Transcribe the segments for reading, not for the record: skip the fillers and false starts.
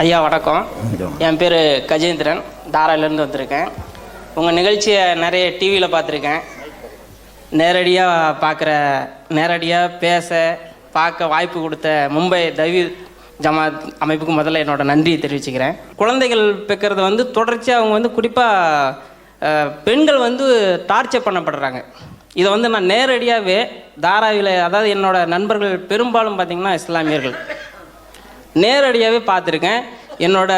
ஐயா வணக்கம். என் பேர் கஜேந்திரன், தாராவிலேருந்து வந்திருக்கேன். உங்கள் நிகழ்ச்சியை நிறைய டிவியில் பார்த்துருக்கேன். நேரடியாக பேச பார்க்க வாய்ப்பு கொடுத்த மும்பை தவீத் ஜமாத் அமைப்புக்கு முதல்ல என்னோட நன்றியை தெரிவிச்சுக்கிறேன். குழந்தைகள் பெக்கிறது தொடர்ச்சியாக அவங்க குறிப்பாக பெண்கள் டார்ச்சர் பண்ணப்படுறாங்க. இதை நான் நேரடியாகவே தாராவியில், அதாவது என்னோட நண்பர்கள் பெரும்பாலும் பார்த்திங்கன்னா இஸ்லாமியர்கள், நேரடியாகவே பார்த்துருக்கேன். என்னோட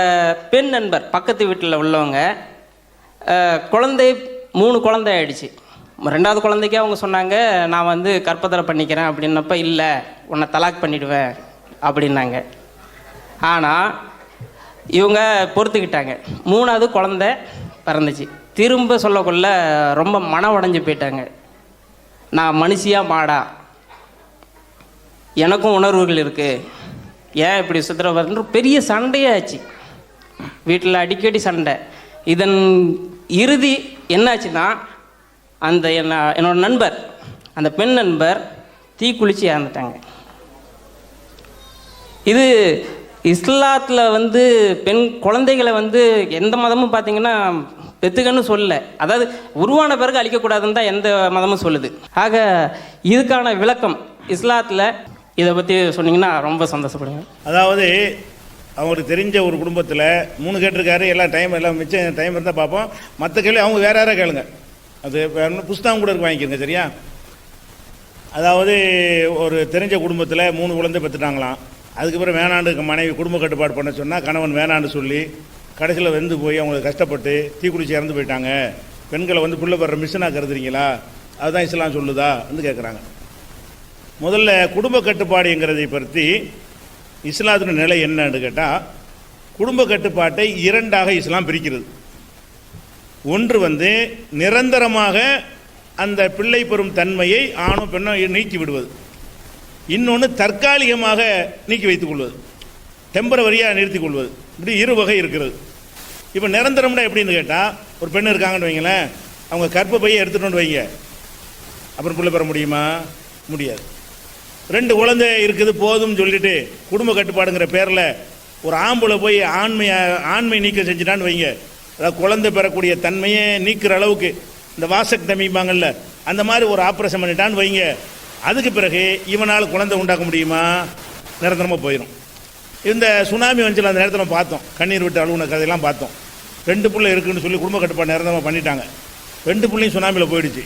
பெண் நண்பர் பக்கத்து வீட்டில் உள்ளவங்க குழந்தை 3 குழந்தை ஆகிடுச்சு. 2வது குழந்தைக்கே அவங்க சொன்னாங்க, நான் கற்பதரை பண்ணிக்கிறேன் அப்படின்னப்ப, இல்லை உன்னை தலாக் பண்ணிவிடுவேன் அப்படின்னாங்க. ஆனால் இவங்க பொறுத்துக்கிட்டாங்க. 3வது குழந்தை பிறந்துச்சு. திரும்ப சொல்லக்குள்ள ரொம்ப மன உடைஞ்சு போயிட்டாங்க. நான் மனுஷியா மாடா, எனக்கும் உணர்வுகள் இருக்குது, ஏன் இப்படி சுற்றுற பெரிய சண்டையே ஆச்சு. வீட்டில் அடிக்கடி சண்டை. இதன் இறுதி என்னாச்சுன்னா, என்னோட நண்பர், அந்த பெண் நண்பர் தீக்குளிச்சு இறந்துட்டாங்க. இது இஸ்லாத்தில் பெண் குழந்தைகளை எந்த மதமும் பார்த்திங்கன்னா பெத்துக்கன்னு சொல்லலை. அதாவது உருவான பிறகு அழிக்கக்கூடாதுன்னு தான் எந்த மதமும் சொல்லுது. ஆக இதுக்கான விளக்கம் இஸ்லாத்தில் இதை பற்றி சொன்னீங்கன்னா ரொம்ப சந்தோஷப்படுங்க. அதாவது அவங்களுக்கு தெரிஞ்ச ஒரு குடும்பத்தில் 3 கேட்டிருக்காரு. எல்லாம் மிச்சம் டைம் இருந்தால் பார்ப்போம். மற்ற கேள்வி அவங்க வேறு யாராவது கேளுங்க. அது புஸ்தகம் கூட வாங்கிக்கிறங்க, சரியா? அதாவது ஒரு தெரிஞ்ச குடும்பத்தில் 3 குழந்தை பெற்றுட்டாங்களாம். அதுக்கப்புறம் வேணாண்டு மனைவி குடும்ப கட்டுப்பாடு பண்ண சொன்னால் கணவன் வேணான்னு சொல்லி கடைசியில் வெந்து போய் அவங்களுக்கு கஷ்டப்பட்டு தீக்குளிச்சு இறந்து போயிட்டாங்க. பெண்களை புள்ள பெற மிஷனாக கருதுறீங்களா? அதுதான் இஸ்லாம் சொல்லுதா வந்து கேட்குறாங்க. முதல்ல குடும்ப கட்டுப்பாடுங்கிறதை பற்றி இஸ்லாத்தின் நிலை என்னன்னு கேட்டால், குடும்ப கட்டுப்பாட்டை 2ஆக இஸ்லாம் பிரிக்கிறது. ஒன்று நிரந்தரமாக அந்த பிள்ளை பெறும் தன்மையை ஆணோ பெண்ணோ நீக்கி விடுவது. இன்னொன்று தற்காலிகமாக நீக்கி வைத்துக் கொள்வது, டெம்பரவரியாக நிறுத்திக் கொள்வது. இப்படி 2 வகை இருக்கிறது. இப்போ நிரந்தரம்னா எப்படின்னு கேட்டால், ஒரு பெண் இருக்காங்கன்னு வைங்களேன், அவங்க கர்ப்பப்பையை எடுத்துகிட்டு வைங்க, அப்புறம் பிள்ளை பெற முடியுமா? முடியாது. 2 குழந்தை இருக்குது போதும்னு சொல்லிட்டு குடும்ப கட்டுப்பாடுங்கிற பேரில் ஒரு ஆம்பளை போய் ஆண்மை நீக்கம் செஞ்சுட்டான்னு வைங்க, அதாவது குழந்தை பெறக்கூடிய தன்மையை நீக்கிற அளவுக்கு இந்த வாசக்டமிப்பாங்கல்ல, அந்த மாதிரி ஒரு ஆப்ரேஷன் பண்ணிட்டான்னு வைங்க, அதுக்கு பிறகு இவனால் குழந்தை உண்டாக்க முடியுமா? நிரந்தரமாக போயிடும். இந்த சுனாமி வந்துச்சு, அந்த நேரத்தில் நம்ம பார்த்தோம், கண்ணீர் விட்டு அழுகுன கதையெல்லாம் பார்த்தோம். 2 பிள்ளை இருக்குன்னு சொல்லி குடும்ப கட்டுப்பாடு நிரந்தரமாக பண்ணிட்டாங்க. 2 பிள்ளையும் சுனாமியில் போயிடுச்சு.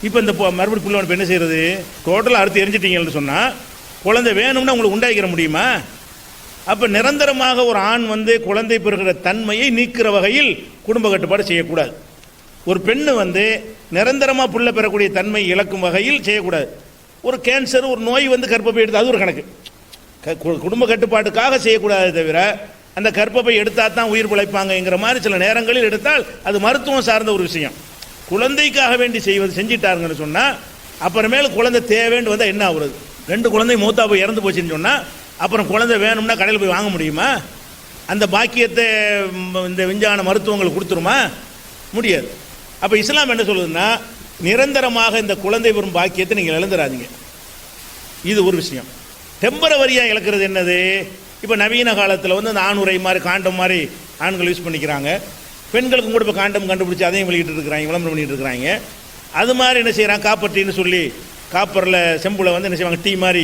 இப்போ இந்த மறுபடியும் பிள்ளை இப்போ என்ன செய்கிறது? டோட்டலாக அறுத்து எரிஞ்சிட்டீங்கன்னு சொன்னால் குழந்தை வேணும்னா உங்களுக்கு உண்டாக்கிற முடியுமா? அப்போ நிரந்தரமாக ஒரு ஆண் குழந்தை பெறுகிற தன்மையை நீக்கிற வகையில் குடும்ப கட்டுப்பாடு செய்யக்கூடாது. ஒரு பெண்ணு நிரந்தரமாக புள்ள பெறக்கூடிய தன்மை இழக்கும் வகையில் செய்யக்கூடாது. ஒரு கேன்சர், ஒரு நோய் கர்ப்பப்பை எடுத்து, அது ஒரு கணக்கு. குடும்ப கட்டுப்பாட்டுக்காக செய்யக்கூடாது. தவிர அந்த கர்ப்பப்பை எடுத்தால் தான் உயிர் பிழைப்பாங்கங்கிற மாதிரி சில நேரங்களில் எடுத்தால் அது மருத்துவம் சார்ந்த ஒரு விஷயம். குழந்தைக்காக வேண்டி செஞ்சிட்டாருங்கன்னு சொன்னால் அப்புறமேல குழந்தை தேவைன்னு வந்தால் என்ன ஆகுறது? 2 குழந்தை மூத்தா போய் இறந்து போச்சுன்னு சொன்னால் அப்புறம் குழந்தை வேணும்னா கடையில் போய் வாங்க முடியுமா? அந்த பாக்கியத்தை இந்த விஞ்ஞான மருத்துவங்கள் கொடுத்துருமா? முடியாது. அப்போ இஸ்லாம் என்ன சொல்லுதுன்னா, நிரந்தரமாக இந்த குழந்தை பெறும் பாக்கியத்தை நீங்கள் இழந்துடாதீங்க. இது ஒரு விஷயம். டெம்பரவரியாக இழக்கிறது என்னது? இப்போ நவீன காலத்தில் அந்த ஆணுரை மாதிரி காண்டம் மாதிரி ஆண்கள் யூஸ் பண்ணிக்கிறாங்க. பெண்களுக்கும் கூட இப்போ காண்டம் கண்டுபிடிச்சி அதையும் வெளியிட்டு இருக்கிறாங்க, விளம்பரம் பண்ணிட்டு இருக்கிறாங்க. அது மாதிரி என்ன செய்கிறாங்க, காப்பர் டீன்னு சொல்லி காப்பரில் செம்பில் என்ன செய்வாங்க, டீ மாதிரி,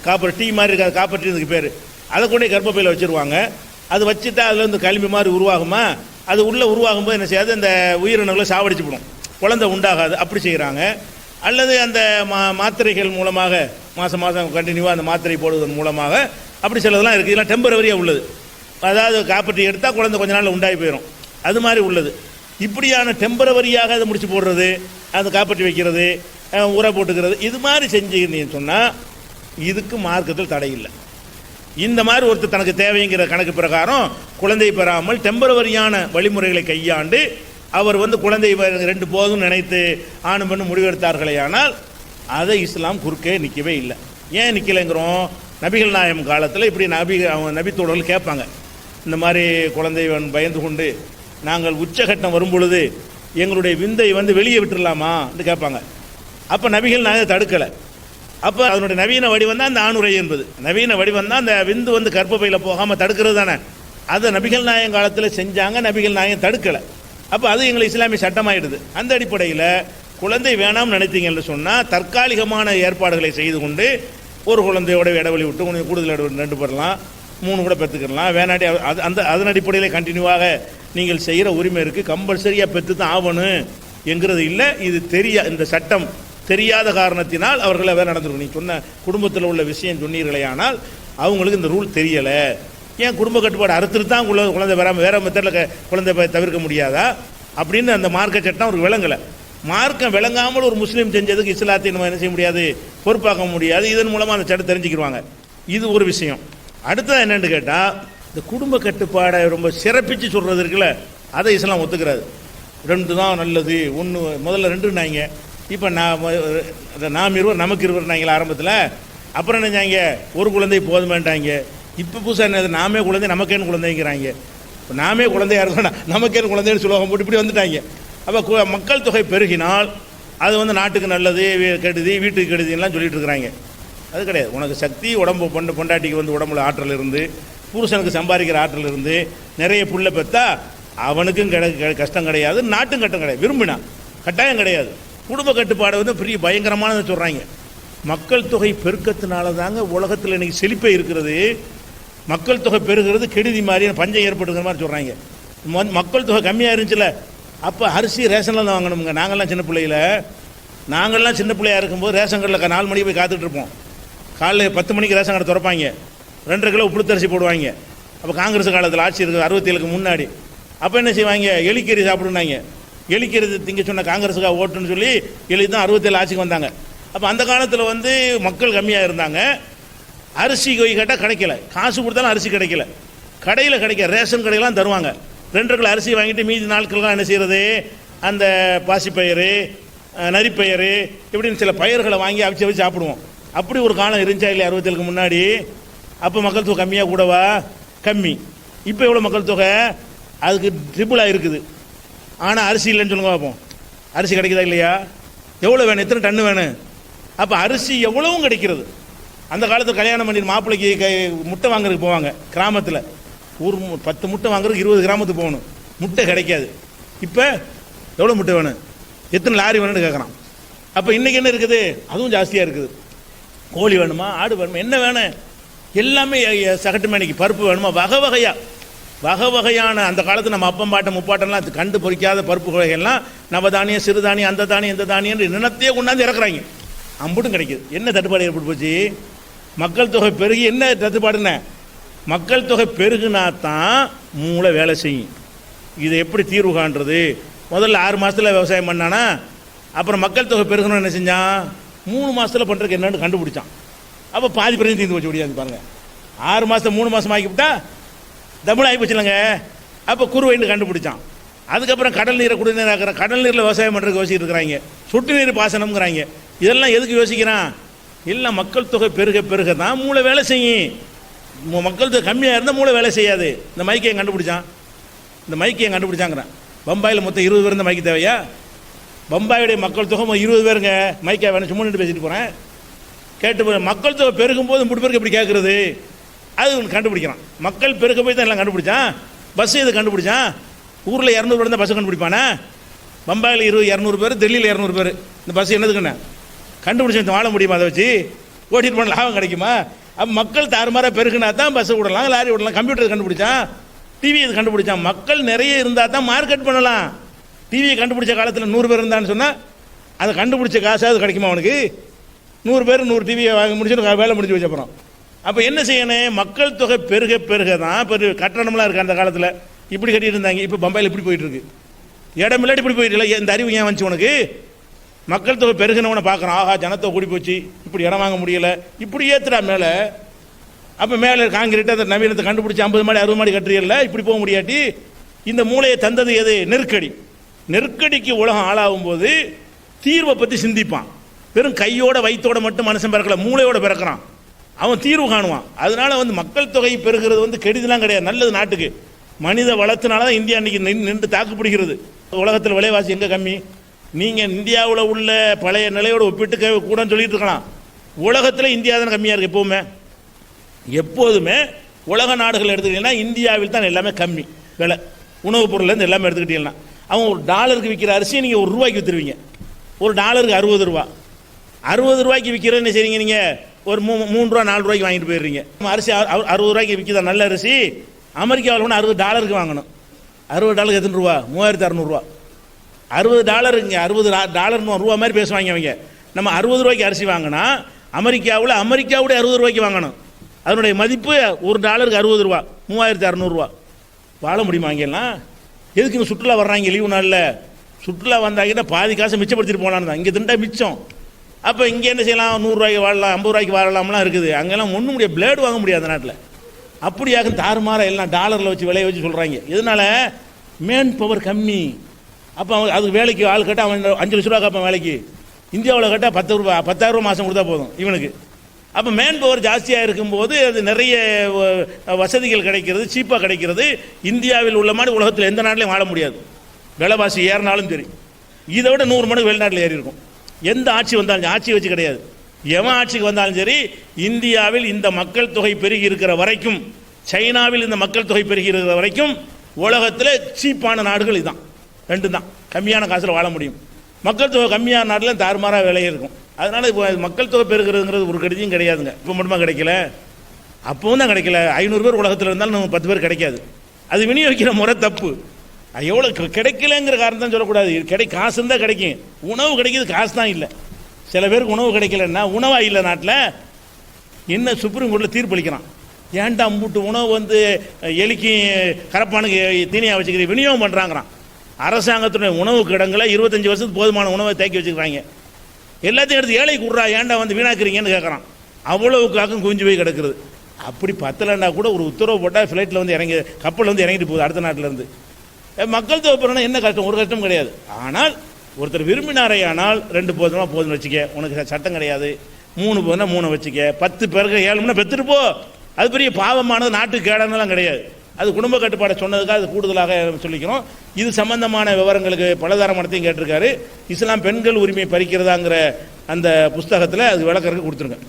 காப்பர் டீ மாதிரி இருக்காது, காப்பர் டீ இதுக்கு பேர். அதை கொண்டு கர்ப்பப்பையில் வச்சுருவாங்க. அது வச்சுட்டா அதில் களிம்பு மாதிரி உருவாகுமா? அது உள்ளே உருவாகும்போது என்ன செய்யாது, அந்த உயிரினங்களை சாவடிச்சு விடும், குழந்தை உண்டாகாது. அப்படி செய்கிறாங்க. அல்லது அந்த மாத்திரைகள் மூலமாக மாதம் கண்டினியூவாக அந்த மாத்திரை போடுவதன் மூலமாக அப்படி சிலதெல்லாம் இருக்குது. இதெல்லாம் டெம்பரவரியாக உள்ளது. அதாவது காப்பர் டீ எடுத்தால் குழந்தை கொஞ்ச நாளில் உண்டாகி போயிடும், அது மாதிரி உள்ளது. இப்படியான டெம்பரவரியாக அதை முடிச்சு போடுறது, அதை காப்பாற்றி வைக்கிறது, உரை போட்டுக்கிறது, இது மாதிரி செஞ்சுக்கிட்டீங்கன்னு சொன்னால் இதுக்கு மார்க்கத்தில் தடை இல்லை. இந்த மாதிரி ஒருத்தர் தனக்கு தேவைங்கிற கணக்கு பிரகாரம் குழந்தை பெறாமல் டெம்பரவரியான வழிமுறைகளை கையாண்டு அவர் குழந்தை 2 போதும் நினைத்து ஆணும் பெண்ணும் முடிவெடுத்தார்களே, ஆனால் அதை இஸ்லாம் குறுக்கே நிற்கவே இல்லை. ஏன் நிற்கலைங்கிறோம்? நபிகள் நாயகம் காலத்தில் இப்படி நபித்தோழர்கள் கேட்பாங்க, இந்த மாதிரி குழந்தை பயந்து கொண்டு நாங்கள் உச்சகட்டம் வரும் பொழுது எங்களுடைய விந்தை வெளியே விட்டுடலாமா என்று கேட்பாங்க. அப்போ நபிகள் நாயகம் தடுக்கலை. அப்போ அதனுடைய நவீன வடிவம் தான் அந்த ஆணுரை என்பது. நவீன வடிவம் தான் அந்த விந்து கர்ப்பப்பையில் போகாமல் தடுக்கிறது தானே. அதை நபிகள் நாயகம் காலத்தில் செஞ்சாங்க, நபிகள் நாயகம் தடுக்கலை. அப்போ அது எங்களை இஸ்லாமிய சட்டமாயிடுது. அந்த அடிப்படையில் குழந்தை வேணாம்னு நினைத்தீங்கன்னு சொன்னால் தற்காலிகமான ஏற்பாடுகளை செய்து கொண்டு ஒரு குழந்தையோட இடைவெளி விட்டு கொஞ்சம் கூடுதல் இடைவெளி 2 பெறலாம், 3 கூட பெற்றுக்கலாம். வேணாட்டி அதன் அடிப்படையில் கண்டினியூவாக நீங்கள் செய்கிற உரிமை இருக்குது. கம்பல்சரியாக பெற்று தான் ஆகணும் என்கிறது இல்லை. இது இந்த சட்டம் தெரியாத காரணத்தினால் அவர்கள் வேறு நடந்துருக்கும். நீங்கள் சொன்ன குடும்பத்தில் உள்ள விஷயம் சொன்னீர்களே, ஆனால் அவங்களுக்கு இந்த ரூல் தெரியலை. ஏன் குடும்ப கட்டுப்பாடு அறுத்துட்டு தான் குழந்தை வராமல் வேறு மெத்தடில் குழந்தை தவிர்க்க முடியாதா அப்படின்னு அந்த மார்க்க சட்டம் அவருக்கு விளங்கலை. மார்க்கம் விளங்காமல் ஒரு முஸ்லீம் செஞ்சதுக்கு இஸ்லாத்தை நம்ம என்ன செய்ய முடியாது, பொறுப்பாக்க முடியாது. இதன் மூலமாக அந்த சட்டம் தெரிஞ்சுக்கிடுவாங்க. இது ஒரு விஷயம். அடுத்தது என்னென்னு கேட்டால், இந்த குடும்ப கட்டுப்பாடை ரொம்ப சிறப்பித்து சொல்கிறது இருக்குல்ல, அதை இஸ்லாம் ஒத்துக்கிறாது. 2 தான் நல்லது, 1 முதல்ல 2னாங்க. இப்போ நாம் 20 நமக்கு 20 ஆரம்பத்தில். அப்புறம் என்னஞ்சாங்க, ஒரு குழந்தை போதுமேன்ட்டாங்க. இப்போ புதுசாக என்னது, நாமே குழந்தை நமக்கேன்னு குழந்தைங்கிறாங்க. இப்போ நாமே குழந்தையாக இருக்கணும், நமக்கேன்னு குழந்தைன்னு சொல்லுவாங்க போட்டு இப்படி வந்துட்டாங்க. அப்போ மக்கள் தொகை பெருகினால் அது நாட்டுக்கு நல்லது, கெடுதி, வீட்டுக்கு கெடுதின்லாம் சொல்லிட்டு இருக்கிறாங்க. அது கிடையாது. உனக்கு சக்தி உடம்பு பொண்டாட்டிக்கு உடம்புல ஆற்றல் இருந்து, புருஷனுக்கு சம்பாதிக்கிற ஆற்றல் இருந்து நிறைய புள்ள பெற்றா அவனுக்கும் கஷ்டம் கிடையாது, நாட்டும் கட்டம் கிடையாது. விரும்பினா கட்டாயம் கிடையாது. குடும்ப கட்டுப்பாடு பெரிய பயங்கரமானது சொல்கிறாங்க. மக்கள் தொகை பெருக்கத்தினால தாங்க உலகத்தில் இன்னைக்கு செழிப்பே இருக்கிறது. மக்கள் தொகை பெருகிறது கெடுதி மாதிரி, பஞ்சம் ஏற்பட்டுங்கிற மாதிரி சொல்கிறாங்க. மக்கள் தொகை கம்மியாக இருந்துச்சுல, அப்போ அரிசி ரேஷனில் தான் வாங்கணுங்க. நாங்கள்லாம் சின்ன பிள்ளையாக இருக்கும்போது ரேஷன் கடையில் 4 மணிக்கு போய் காத்துட்டு இருப்போம். காலைல 10 மணிக்கு ரேஷன் கடை திறப்பாங்க. 2.5 கிலோ உளுத்தரிசி போடுவாங்க. அப்போ காங்கிரஸ் காலத்தில் ஆட்சி இருக்குது 67க்கு முன்னாடி. அப்போ என்ன செய்வாங்க, எலிக்கறி சாப்பிடுனாங்க. எலிக்கறி திங்க சொன்ன காங்கிரஸுக்காக ஓட்டுன்னு சொல்லி எலி தான் 67 ஆட்சிக்கு வந்தாங்க. அப்போ அந்த காலத்தில் மக்கள் கம்மியாக இருந்தாங்க. அரிசி போய் கேட்டால் கிடைக்கல, காசு கொடுத்தாலும் அரிசி கிடைக்கல. கடையில் ரேஷன் கடையெல்லாம் தருவாங்க. 2 கிலோ அரிசி வாங்கிட்டு மீதி நாட்கள்லாம் என்ன செய்கிறது, அந்த பாசிப்பயிறு, நரிப்பயிறு இப்படின்னு சில பயிர்களை வாங்கி அவிச்சு வச்சு சாப்பிடுவோம். அப்படி ஒரு காலம் இருந்துச்சா இல்லையா 67க்கு முன்னாடி? அப்போ மக்கள் தொகை கம்மியாக கூடவா? கம்மி. இப்போ எவ்வளோ மக்கள் தொகை? அதுக்கு ட்ரிபிளாக இருக்குது. ஆனால் அரிசி இல்லைன்னு சொல்லுங்க பார்ப்போம். அரிசி கிடைக்குதா இல்லையா? எவ்வளோ வேணும், எத்தனை டன்னு வேணும்? அப்போ அரிசி எவ்வளவும் கிடைக்கிறது. அந்த காலத்தில் கல்யாணம் பண்ணி மாப்பிள்ளைக்கு முட்டை வாங்குறதுக்கு போவாங்க கிராமத்தில். ஒரு 10 முட்டை வாங்குறதுக்கு 20 கிராமத்துக்கு போகணும், முட்டை கிடைக்காது. இப்போ எவ்வளோ முட்டை வேணும், எத்தனை லாரி வேணும்னு கேட்குறான். அப்போ இன்றைக்கி என்ன இருக்குது, அதுவும் ஜாஸ்தியாக இருக்குது. கோழி வேணுமா, ஆடு வேணுமா, என்ன வேணும், எல்லாமே சகட்டு மேனிக்கு. பருப்பு வேணுமா, வகை வகையான அந்த காலத்தில் நம்ம அப்பம் பாட்டம் முப்பாட்டம்லாம் கண்டு பொறிக்காத பருப்பு வகைகள்லாம் நவதானியம், சிறுதானியம், அந்த தானியம், இந்த தானியம் நினத்தையே கொண்டாந்து இறக்குறாங்க. அம்புட்டும் கிடைக்குது. என்ன தட்டுப்பாடு ஏற்பட்டு போச்சு? மக்கள் தொகை பெருகி என்ன தட்டுப்பாடுன்னு, மக்கள் தொகை பெருகுனா தான் மூளை வேலை செய்யும். இதை எப்படி தீர்வு காண்றது? முதல்ல 6 மாதத்தில் விவசாயம் பண்ணானா, அப்புறம் மக்கள் தொகை பெருகணும்னு என்ன செஞ்சான், 3 மாதத்தில் பண்ணுறதுக்கு என்னன்னு கண்டுபிடிச்சான். அப்போ பாதி பிரச்சனை தீர்ந்து போச்சு. முடியாது பாருங்கள், 6 மாதம் 3 மாதம் ஆகிவிட்டா தமிழ் ஆகி போச்சுலங்க. அப்போ குறுவைன்னு கண்டுபிடிச்சான். அதுக்கப்புறம் கடல் நீரை குடிநீர் ஆக்கிற, கடல் நீரில் விவசாயம் பண்ணுறதுக்கு யோசிச்சுட்டு இருக்கிறாங்க. சொட்டு நீர் பாசனம்ங்கிறாங்க. இதெல்லாம் எதுக்கு யோசிக்கிறான்? எல்லாம் மக்கள் தொகை பெருக தான் மூளை வேலை செய்யும். மக்கள் தொகை கம்மியாக இருந்தால் மூளை வேலை செய்யாது. இந்த மைக்கையும் கண்டுபிடிச்சாங்கிறான். பம்பாயில் மொத்தம் 20 பேர் இந்த மைக்கு தேவையா? பம்பாயுடைய மக்கள் தொகை 20 பேருங்க. மைக்கா வேணும், சும்மா நின்று பேசிட்டு போகிறேன். கேட்டு மக்கள் தொகை பெருகும் போது 3 பேருக்கு எப்படி கேட்குறது? அது கண்டுபிடிக்கிறான். மக்கள் பெருக்க போய் தான் எல்லாம் கண்டுபிடிச்சான். பஸ்ஸு இது கண்டுபிடிச்சான். ஊரில் 200 பேர் தான் பஸ்ஸு கண்டுபிடிப்பானே. பம்பாயில் 200 பேர், டெல்லியில் 200 பேர். இந்த பஸ் என்னதுக்குண்ணே கண்டுபிடிச்சி வாழ முடியுமா? அதை வச்சு ஓட்டிட்டு போன லாபம் கிடைக்குமா? அப்போ மக்கள் தாறுமாறாக பெருகுனா தான் பஸ்ஸை விடலாம், லாரி விடலாம். கம்ப்யூட்டர் கண்டுபிடிச்சான், டிவி இது கண்டுபிடிச்சான். மக்கள் நிறைய இருந்தால் தான் மார்க்கெட் பண்ணலாம். டிவியை கண்டுபிடிச்ச காலத்தில் 100 பேர் இருந்தான்னு சொன்னால் அதை கண்டுபிடிச்ச காசாவது கிடைக்குமா அவனுக்கு? 100 பேர் 100 டிவியை வாங்கி முடிச்சுட்டு வேலை முடிச்சு வச்ச அப்புறம் அப்போ என்ன செய்யணும்? மக்கள் தொகை பெருக தான். இப்போ கட்டணம்லாம் இருக்குது. அந்த காலத்தில் இப்படி கட்டிட்டு இருந்தாங்க. இப்போ பம்பாயில் இப்படி போயிட்டு இருக்கு. இடம் இல்லாட்டி இப்படி போயிட்டு இல்லை. இந்த அறிவு ஏன் வந்துச்சு உனக்கு? மக்கள் தொகை பெருகினவனை பார்க்குறான். ஆஹா, ஜனத்தொகை கூடி போச்சு, இப்படி இடம் வாங்க முடியலை, இப்படி ஏற்றுறா மேலே. அப்போ மேலே காங்கிரீட்டு அந்த நவீனத்தை கண்டுபிடிச்சி 50 மாடி 60 மாடி கட்டுறீல்ல, இப்படி போக முடியாட்டி இந்த மூளையை தந்தது எது? நெருக்கடிக்கு உலகம் ஆளாகும் போது தீர்வை பற்றி சிந்திப்பான். வெறும் கையோட வயிற்றோட மட்டும் மனுஷன் பிறக்கல, மூளையோட பிறக்கிறான். அவன் தீர்வு காணுவான். அதனால மக்கள் தொகை பெருகிறது கெடுதலாம் கிடையாது, நல்லது நாட்டுக்கு. மனித வளத்தினால தான் இந்தியா இன்னைக்கு நின்று தாக்குப்பிடிக்கிறது. உலகத்தில் விலைவாசி எங்கே கம்மி? நீங்கள் இந்தியாவில் உள்ள பழைய நிலையோடு ஒப்பிட்டு கூடன்னு சொல்லிட்டு இருக்கலாம். உலகத்தில் இந்தியா தான் கம்மியாக இருக்குது. எப்போதுமே உலக நாடுகள் எடுத்துக்கிட்டீங்கன்னா இந்தியாவில் தான் எல்லாமே கம்மி விலை, உணவுப் பொருள்லேருந்து எல்லாமே எடுத்துக்கிட்டீங்கன்னா. அவங்க ஒரு டாலருக்கு விற்கிற அரிசியை நீங்கள் ₹1 விற்றுருவீங்க. ஒரு டாலருக்கு ₹60. ₹60 விற்கிறேன்னு சரிங்க, நீங்கள் ஒரு ₹3 ₹4 வாங்கிட்டு போயிடுறீங்க. அரிசி ₹60 விற்கிதா நல்ல அரிசி? அமெரிக்காவில் ஒன்று $60 வாங்கணும். $60 எத்தனை ரூபா? $3600. $60 $60 ரூபா மாதிரி பேசுவாங்க அவங்க. நம்ம ₹60 அரிசி வாங்கினா அமெரிக்காவில் அமெரிக்காவுடைய ₹60 வாங்கணும். அதனுடைய மதிப்பு ஒரு டாலருக்கு ₹60, $3600. வாழ முடியுமா இங்கெல்லாம்? எதுக்கு இங்கே சுற்றுலா வர்றாங்க லீவு நாளில்? சுற்றுலா வந்தாங்கன்னா பாதி காசை மிச்சப்படுத்திட்டு போகலான்னு தான். இங்கே திண்டா மிச்சம். அப்போ இங்கே என்ன செய்யலாம்? ₹100 வாழலாம், ₹50 வாழலாம்லாம் இருக்குது. அங்கெல்லாம் ஒன்றும் முடியாது, பிளேடு வாங்க முடியாது அந்த நாட்டில். அப்படியாக தாறுமாற எல்லாம் டாலரில் வச்சு விலையை வச்சு சொல்கிறாங்க. இதனால் மேன் பவர் கம்மி. அப்போ அவங்க அதுக்கு வேலைக்கு ஆள் கேட்டால் அவன் ₹5 லட்ச கேட்பான் வேலைக்கு. இந்தியாவில் கேட்டால் ₹10,000 மாதம் கொடுத்தா போதும் இவனுக்கு. அப்போ மேன் பவர் ஜாஸ்தியாக இருக்கும்போது அது நிறைய வசதிகள் கிடைக்கிறது, சீப்பாக கிடைக்கிறது. இந்தியாவில் உள்ள மாதிரி உலகத்தில் எந்த நாட்டிலையும் வாழ முடியாது. விலைவாசி ஏறினாலும் சரி, இதை விட 100 மடங்கு வெளிநாட்டில் ஏறி இருக்கும். எந்த ஆட்சி வந்தாலும், ஆட்சி வச்சு கிடையாது, எவன் ஆட்சிக்கு வந்தாலும் சரி, இந்தியாவில் இந்த மக்கள் தொகை பெருகி இருக்கிற வரைக்கும், சைனாவில் இந்த மக்கள் தொகை பெருகி இருக்கிற வரைக்கும் உலகத்தில் சீப்பான நாடுகள் இதுதான், 2 தான். கம்மியான காசில் வாழ முடியும். மக்கள் தொகை கம்மியான நாட்டில் தாறுமாறாக விலை இருக்கும். அதனால் இப்போ மக்கள் தொகை பெருகிறதுங்கிறது ஒரு கடிதம் கிடையாதுங்க. இப்போ மட்டுமா கிடைக்கல, அப்பவும் தான் கிடைக்கல. 500 பேர் உலகத்தில் இருந்தாலும் நம்ம 10 பேர் கிடைக்காது. அது விநியோகிக்கிற முறை தப்பு. எவ்வளோ கிடைக்கலங்கிற காரணம் தான் சொல்லக்கூடாது. காசு இருந்தால் கிடைக்கும். உணவு கிடைக்கிது, காசு தான் இல்லை. சில பேருக்கு உணவு கிடைக்கலன்னா உணவாக இல்லை நாட்டில். என்ன சுப்ரீம் கோர்ட்டில் தீர்ப்பளிக்கிறான், ஏன்டா மூட்டு உணவு வந்து எலிக்கு கரப்பானுக்கு தீனியாக வச்சுக்கிற விநியோகம் பண்ணுறாங்கிறான். அரசாங்கத்துடைய உணவு கிடங்களை 25 வருஷத்துக்கு போதுமான உணவை தேக்கி வச்சுக்கிறாங்க. எல்லாத்தையும் எடுத்து ஏழைக்கு விட்றா, ஏன்டா வந்து வீணாக்குறீங்கன்னு கேட்குறான். அவ்வளவுக்காக்கும் குஞ்சு போய் கிடக்குறது. அப்படி பத்தலைன்னா கூட ஒரு உத்தரவு போட்டால் ஃப்ளைட்டில் வந்து இறங்கி, கப்பலில் வந்து இறங்கிட்டு போகுது அடுத்த நாட்டிலேருந்து. மக்கள் தொகை பெறணும் என்ன கஷ்டம்? ஒரு கஷ்டம் கிடையாது. ஆனால் ஒருத்தர் விரும்பினாரே ஆனால் 2 போதும்னு வச்சுக்க, உனக்கு சட்டம் கிடையாது. 3 போதுனா 3 வச்சுக்க. 10 பேருக்கு 7 பெற்றுட்டு போ. அது பெரிய பாவமானது, நாட்டுக்கு கேடானலாம் கிடையாது. அது குடும்ப கட்டுப்பாடை சொன்னதுக்காக அது கூடுதலாக சொல்லிக்கிறோம். இது சம்பந்தமான விவரங்களுக்கு பலதார மடத்தையும் கேட்டிருக்காரு. இஸ்லாம் பெண்கள் உரிமை பறிக்கிறதாங்கிற அந்த புஸ்தகத்தில் அது விளக்கறதுக்கு கொடுத்துருங்க.